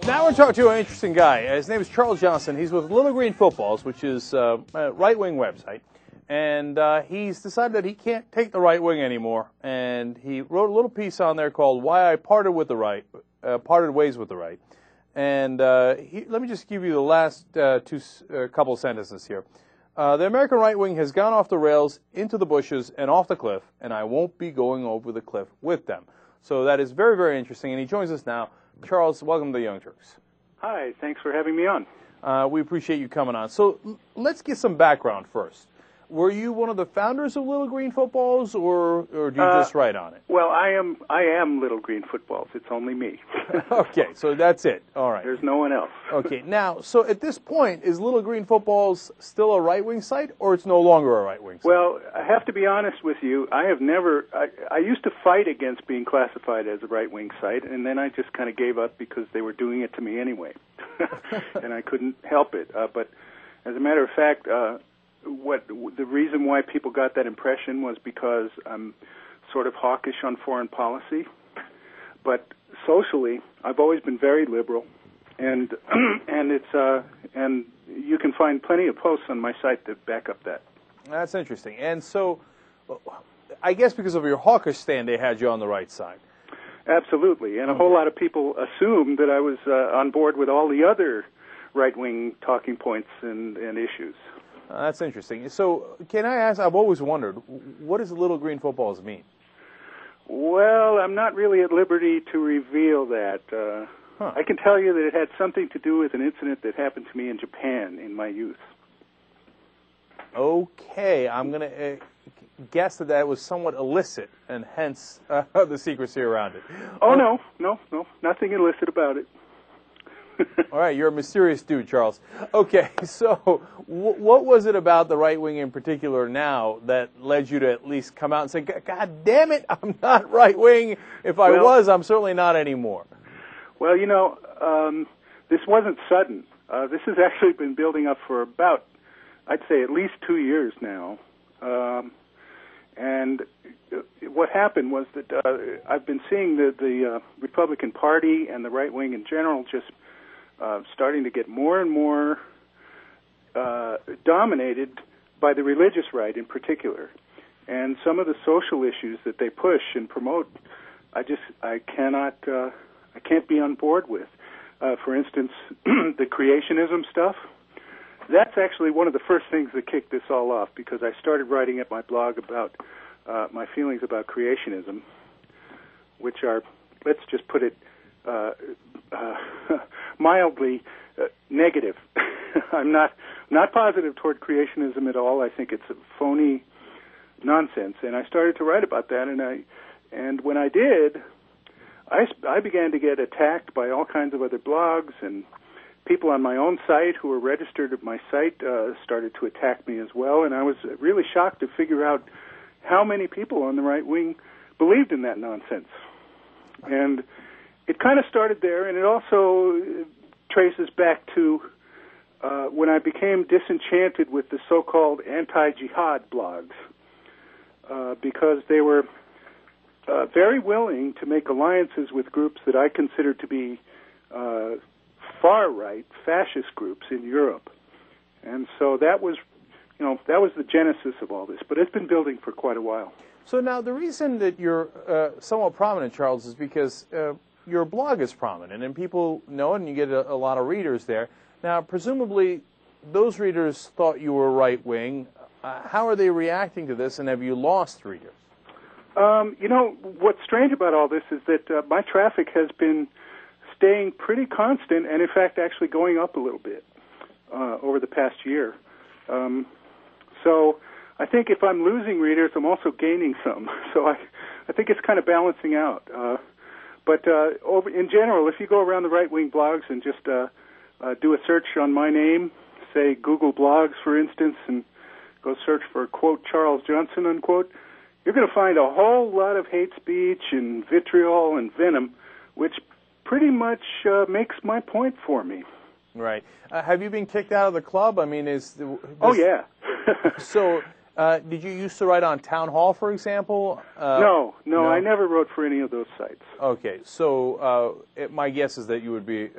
Now we're talking to an interesting guy. His name is Charles Johnson. He's with Little Green Footballs, which is a right-wing website. And he's decided that he can't take the right wing anymore. And he wrote a little piece on there called "Why I Parted with the Right," parted ways with the right. And let me just give you the last couple of sentences here. The American right wing has gone off the rails, into the bushes, and off the cliff, and I won't be going over the cliff with them. So that is very, very interesting. And he joins us now. Charles, welcome to the Young Turks. Hi, thanks for having me on. We appreciate you coming on. So let's get some background first. Were you one of the founders of Little Green Footballs, or did you just write on it? Well, I am Little Green Footballs. It's only me. Okay, so that's it. All right. There's no one else. Okay, now, so at this point, is Little Green Footballs still a right-wing site, or it's no longer a right-wing site? Well, I have to be honest with you. I have never. I used to fight against being classified as a right-wing site, and then I just kind of gave up because they were doing it to me anyway, and I couldn't help it. But as a matter of fact, the reason why people got that impression was because I'm sort of hawkish on foreign policy, but socially I've always been very liberal, and and you can find plenty of posts on my site that back up that. That's interesting. And so, I guess because of your hawkish stand, they had you on the right side. Absolutely, and a whole lot of people assumed that I was on board with all the other right-wing talking points and issues. That's interesting. So, can I ask, I've always wondered, what does Little Green Footballs mean? Well, I'm not really at liberty to reveal that. I can tell you that it had something to do with an incident that happened to me in Japan in my youth. Okay, I'm going to guess that was somewhat illicit, and hence the secrecy around it. Oh, no, nothing illicit about it. All right, you're a mysterious dude, Charles. Okay, so what was it about the right wing in particular now that led you to at least come out and say, God damn it, I'm not right wing. If I was, I'm certainly not anymore. Well, this wasn't sudden. This has actually been building up for about, I'd say, at least 2 years now. And what happened was that I've been seeing the Republican Party and the right wing in general just starting to get more and more dominated by the religious right in particular. And some of the social issues that they push and promote, I can't be on board with. For instance, the creationism stuff. That's actually one of the first things that kicked this all off, because I started writing at my blog about my feelings about creationism, which are, let's just put it mildly negative. I'm not positive toward creationism at all. I think it's a phony nonsense, and I started to write about that. And when I did, I began to get attacked by all kinds of other blogs, and people on my own site who were registered at my site started to attack me as well. And I was really shocked to figure out how many people on the right wing believed in that nonsense. And it kind of started there, and it also traces back to when I became disenchanted with the so-called anti-jihad blogs, because they were very willing to make alliances with groups that I consider to be far-right fascist groups in Europe. And so that was the genesis of all this, but it's been building for quite a while. So now the reason that you're somewhat prominent, Charles, is because your blog is prominent, and people know it, and you get a lot of readers there. Now, presumably, those readers thought you were right-wing. How are they reacting to this, and have you lost readers? What's strange about all this is that my traffic has been staying pretty constant, and in fact actually going up a little bit over the past year. So I think if I'm losing readers, I'm also gaining some. So I think it's kind of balancing out. But in general, if you go around the right-wing blogs and just do a search on my name, say Google Blogs, for instance, and go search for, quote, Charles Johnson, unquote, you're going to find a whole lot of hate speech and vitriol and venom, which pretty much makes my point for me. Right. Have you been kicked out of the club? I mean, Oh, yeah. So Did you used to write on Town Hall, for example? No, I never wrote for any of those sites. Okay, so my guess is that you would be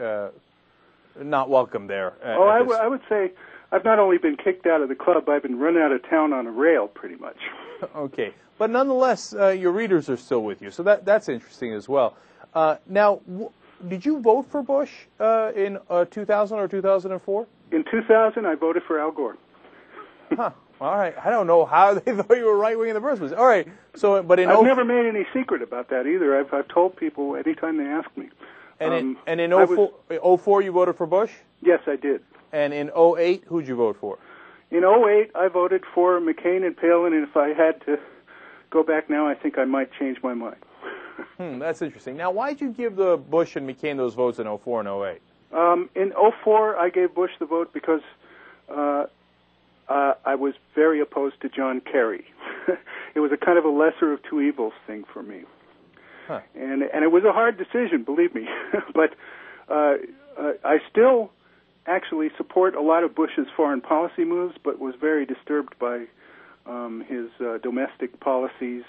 not welcome there. I would say I've not only been kicked out of the club, I've been run out of town on a rail, pretty much. Okay, but nonetheless, your readers are still with you, so that's interesting as well. Now, did you vote for Bush in 2000 or 2004? In 2000, I voted for Al Gore. Huh. All right. I don't know how they thought you were right-wing in the first place. All right. So, but in I've never made any secret about that either. I've told people anytime they ask me. And in 04, you voted for Bush? Yes, I did. And in 08, who'd you vote for? In 08, I voted for McCain and Palin, and if I had to go back now, I think I might change my mind. That's interesting. Now, why did you give the Bush and McCain those votes in 04 and 08? In 04, I gave Bush the vote because I was very opposed to John Kerry. It was a kind of a lesser of two evils thing for me. Huh. And it was a hard decision, believe me. But I still actually support a lot of Bush's foreign policy moves, but was very disturbed by his domestic policies,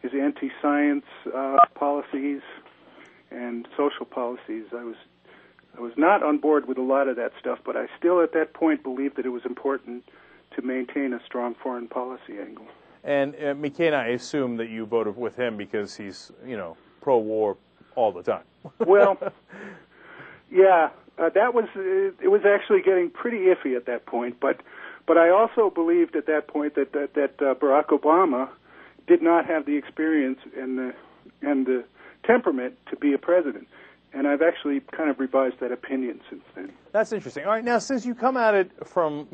his anti-science policies, and social policies. I was not on board with a lot of that stuff, but I still at that point believed that it was important to maintain a strong foreign policy angle. And McCain, I assume that you voted with him because he's, pro-war all the time. Well, yeah, it was actually getting pretty iffy at that point, but I also believed at that point that Barack Obama did not have the experience and the temperament to be a president. And I've actually kind of revised that opinion since then. That's interesting. All right, now, since you come at it from,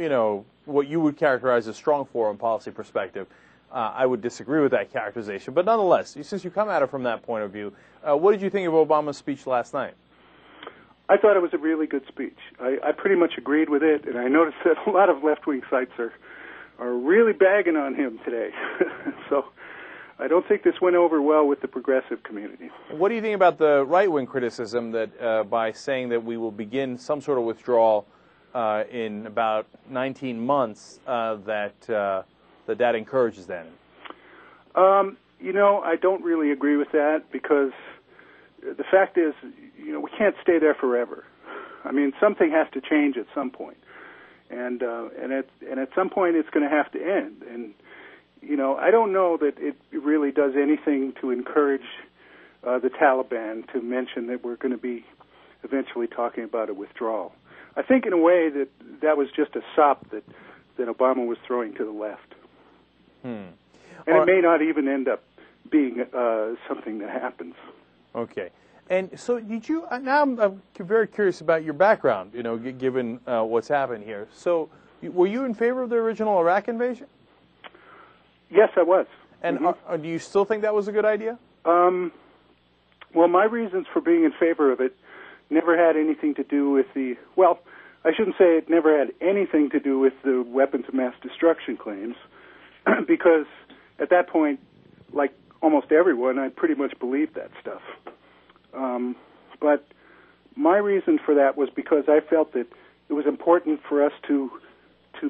what you would characterize as strong foreign policy perspective, I would disagree with that characterization. But nonetheless, since you come at it from that point of view, what did you think of Obama's speech last night? I thought it was a really good speech. I pretty much agreed with it, and I noticed that a lot of left-wing sites are really bagging on him today. So I don't think this went over well with the progressive community. What do you think about the right-wing criticism that by saying that we will begin some sort of withdrawal in about 19 months that encourages that? I don't really agree with that because the fact is, we can't stay there forever. I mean, something has to change at some point, and at some point it's going to have to end. And I don't know that it really does anything to encourage the Taliban to mention that we're going to be eventually talking about a withdrawal. I think in a way that was just a sop that Obama was throwing to the left. And it may not even end up being something that happens. Okay. And so did you, now I'm very curious about your background, given what's happened here. So were you in favor of the original Iraq invasion? Yes, I was. And do you still think that was a good idea? Well, my reasons for being in favor of it never had anything to do with I shouldn't say it never had anything to do with the weapons of mass destruction claims, because at that point, like almost everyone, I pretty much believed that stuff. But my reason for that was because I felt that it was important for us to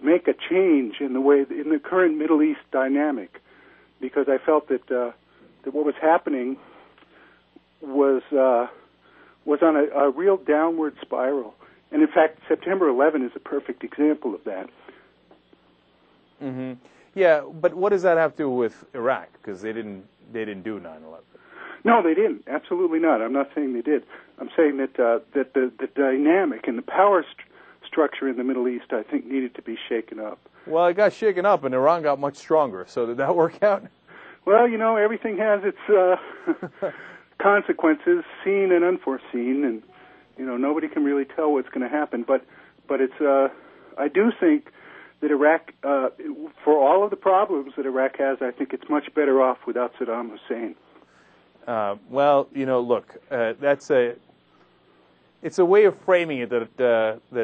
make a change in the current Middle East dynamic, because I felt that what was happening was on a real downward spiral. And in fact, September 11 is a perfect example of that. Mm-hmm. Yeah, but what does that have to do with Iraq? Because they didn't do 9/11. No, they didn't. Absolutely not. I'm not saying they did. I'm saying that the dynamic and the power structure in the Middle East, I think, needed to be shaken up. Well, it got shaken up, and Iran got much stronger. So did that work out? Well, everything has its consequences, seen and unforeseen, and nobody can really tell what's going to happen. But it's I do think that Iraq, for all of the problems that Iraq has, I think it's much better off without Saddam Hussein. Well, look, it's a way of framing it that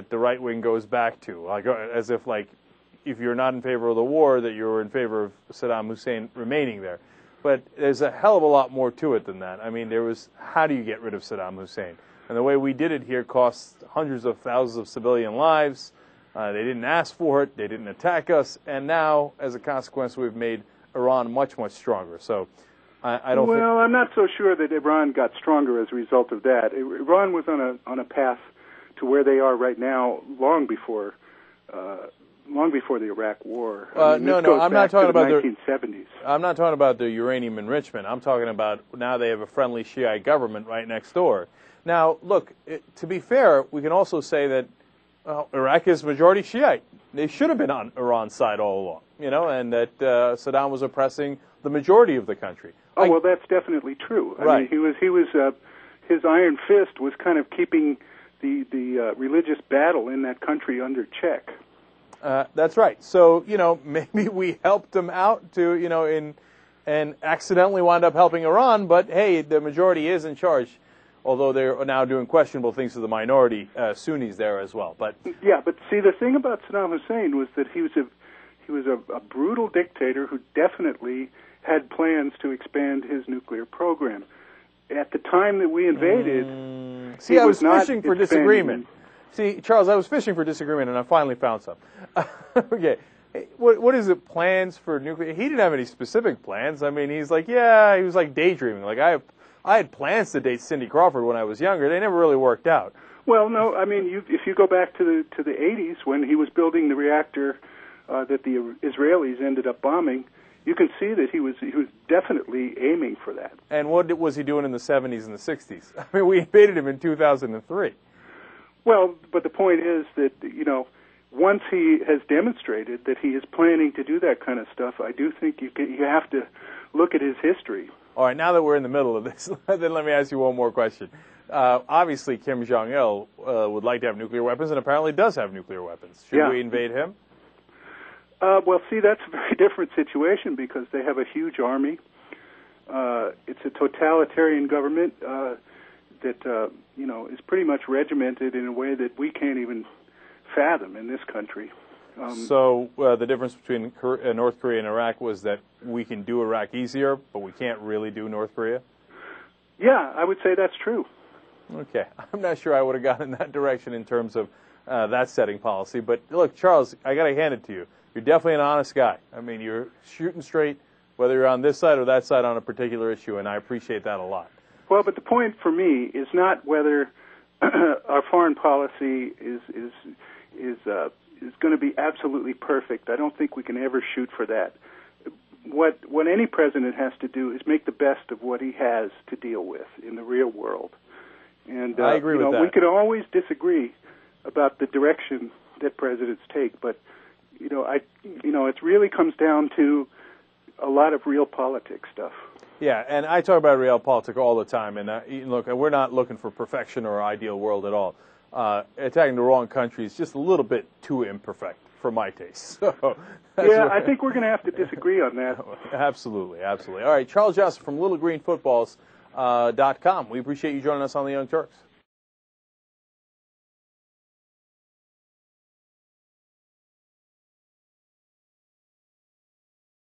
the right wing goes back to, as if if you're not in favor of the war, that you're in favor of Saddam Hussein remaining there. But there's a hell of a lot more to it than that. I mean, how do you get rid of Saddam Hussein? And the way we did it here cost hundreds of thousands of civilian lives. They didn't ask for it. They didn't attack us. And now, as a consequence, we've made Iran much, much stronger. So I don't think... Well, I'm not so sure that Iran got stronger as a result of that. Iran was on a path to where they are right now long before the Iraq War. I'm not talking about the 1970s. I'm not talking about the uranium enrichment. I'm talking about now they have a friendly Shiite government right next door. Now, look, to be fair, we can also say that Iraq is majority Shiite. They should have been on Iran's side all along, and that Saddam was oppressing the majority of the country. Oh, well, that's definitely true. Right. I mean, his iron fist was kind of keeping the religious battle in that country under check. That's right. So, maybe we helped them out and accidentally wound up helping Iran, but hey, the majority is in charge, although they're now doing questionable things to the minority Sunnis there as well. But yeah, but see, the thing about Saddam Hussein was that he was a brutal dictator who definitely had plans to expand his nuclear program. At the time that we invaded, I was fishing for disagreement. See, Charles, I was fishing for disagreement, and I finally found some. Okay. What is it, plans for nuclear? He didn't have any specific plans. I mean, he was like daydreaming. Like, I had plans to date Cindy Crawford when I was younger. They never really worked out. Well, no, I mean, if you go back to the 80s when he was building the reactor that the Israelis ended up bombing, you can see that he was definitely aiming for that. And what was he doing in the 70s and the 60s? I mean, we invaded him in 2003. Well, but the point is that, once he has demonstrated that he is planning to do that kind of stuff, I do think you have to look at his history. All right, now that we're in the middle of this, then let me ask you one more question. Obviously, Kim Jong-il would like to have nuclear weapons and apparently does have nuclear weapons. Should we invade him? Well, see, that's a very different situation because they have a huge army. It's a totalitarian government that is pretty much regimented in a way that we can't even fathom in this country. So the difference between North Korea and Iraq was that we can do Iraq easier, but we can't really do North Korea? Yeah, I would say that's true. Okay. I'm not sure I would have gone in that direction in terms of that setting policy. But look, Charles, I got to hand it to you. You're definitely an honest guy. I mean, you're shooting straight, whether you're on this side or that side on a particular issue, and I appreciate that a lot. Well, but the point for me is not whether our foreign policy is going to be absolutely perfect. I don't think we can ever shoot for that. What any president has to do is make the best of what he has to deal with in the real world. And I agree with that. We could always disagree about the direction that presidents take, but it really comes down to a lot of real politics stuff. Yeah, and I talk about realpolitik all the time, and look, we're not looking for perfection or ideal world at all. Attacking the wrong country is just a little bit too imperfect for my taste. So I think we're going to have to disagree on that. Absolutely, absolutely. All right, Charles Johnson from LittleGreenFootballs.com. We appreciate you joining us on the Young Turks.